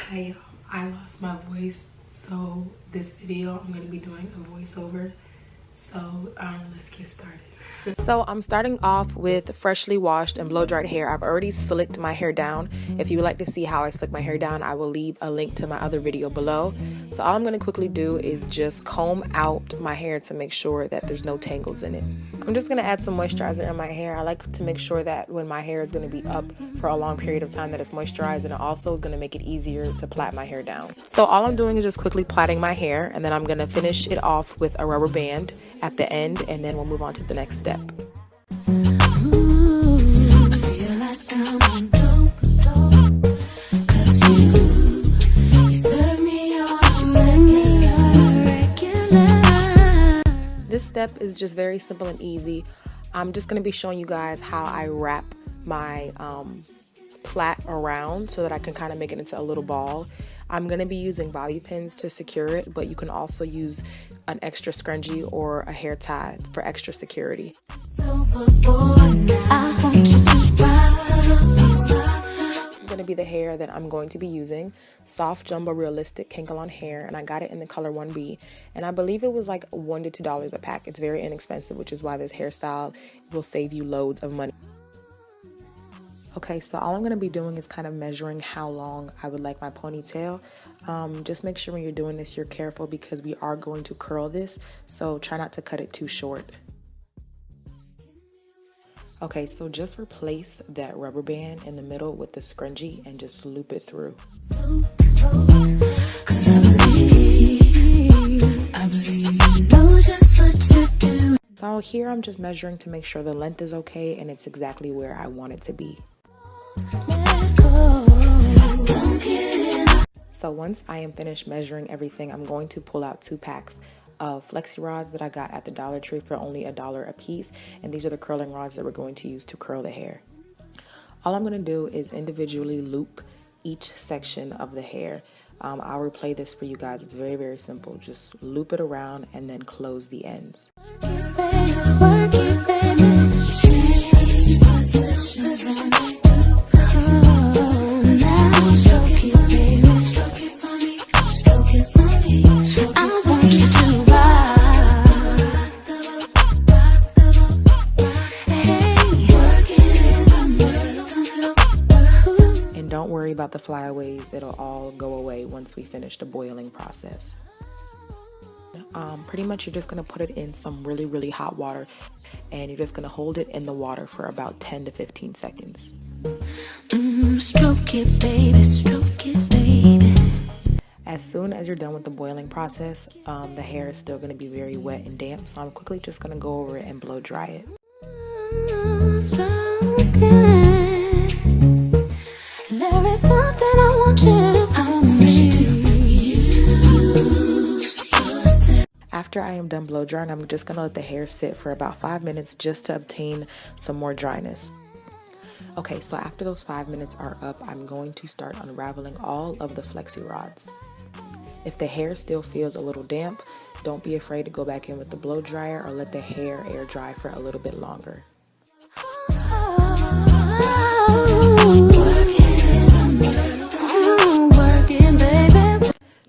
Hey, I lost my voice, so this video I'm going to be doing a voiceover. So let's get started. So I'm starting off with freshly washed and blow dried hair. I've already slicked my hair down. If you would like to see how I slick my hair down, I will leave a link to my other video below. So all I'm going to quickly do is just comb out my hair to make sure that there's no tangles in it. I'm just going to add some moisturizer in my hair. I like to make sure that when my hair is going to be up for a long period of time that it's moisturized, and it also is going to make it easier to plait my hair down. So all I'm doing is just quickly plaiting my hair, and then I'm going to finish it off with a rubber band at the end, and then we'll move on to the next step. This step is just very simple and easy. I'm just going to be showing you guys how I wrap my plait around so that I can kind of make it into a little ball. I'm going to be using bobby pins to secure it, but you can also use an extra scrunchie or a hair tie for extra security. It's going to be the hair that I'm going to be using. Soft Jumbo Realistic Kanekalon hair, and I got it in the color 1B, and I believe it was like $1 to $2 a pack. It's very inexpensive, which is why this hairstyle will save you loads of money. Okay, so all I'm going to be doing is kind of measuring how long I would like my ponytail. Just make sure when you're doing this, you're careful because we are going to curl this, so try not to cut it too short. Okay, so just replace that rubber band in the middle with the scrunchie and just loop it through. So here I'm just measuring to make sure the length is okay and it's exactly where I want it to be. So once I am finished measuring everything, I'm going to pull out 2 packs of flexi rods that I got at the Dollar Tree for only $1 a piece, and these are the curling rods that we're going to use to curl the hair. All I'm going to do is individually loop each section of the hair. I'll replay this for you guys. It's very, very simple. Just loop it around and then close the ends. Don't worry about the flyaways, it'll all go away once we finish the boiling process. Pretty much you're just going to put it in some really, really hot water, and you're just going to hold it in the water for about 10 to 15 seconds. Stroke it, baby, stroke it, baby. As soon as you're done with the boiling process, the hair is still going to be very wet and damp, so I'm quickly just going to go over it and blow dry it. There is something I want you to After I am done blow drying, I'm just going to let the hair sit for about 5 minutes just to obtain some more dryness. Okay, so after those 5 minutes are up, I'm going to start unraveling all of the flexi rods. If the hair still feels a little damp, don't be afraid to go back in with the blow dryer or let the hair air dry for a little bit longer.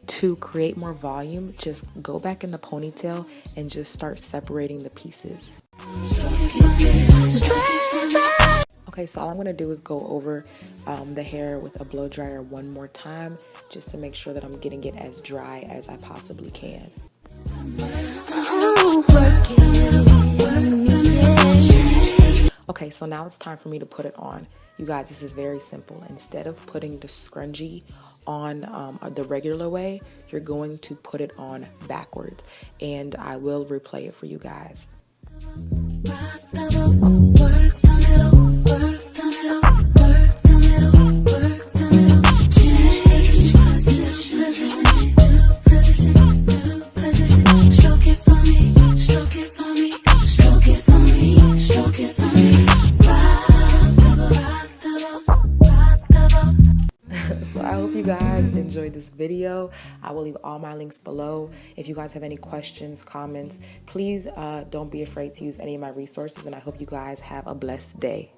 To create more volume, just go back in the ponytail and just start separating the pieces. Okay, so all I'm going to do is go over the hair with a blow dryer one more time just to make sure that I'm getting it as dry as I possibly can. Okay, so now it's time for me to put it on. You guys, this is very simple. Instead of putting the scrunchie on the regular way, you're going to put it on backwards, and I will replay it for you guys. So I hope you guys enjoyed this video. I will leave all my links below. If you guys have any questions, comments, please don't be afraid to use any of my resources, and I hope you guys have a blessed day.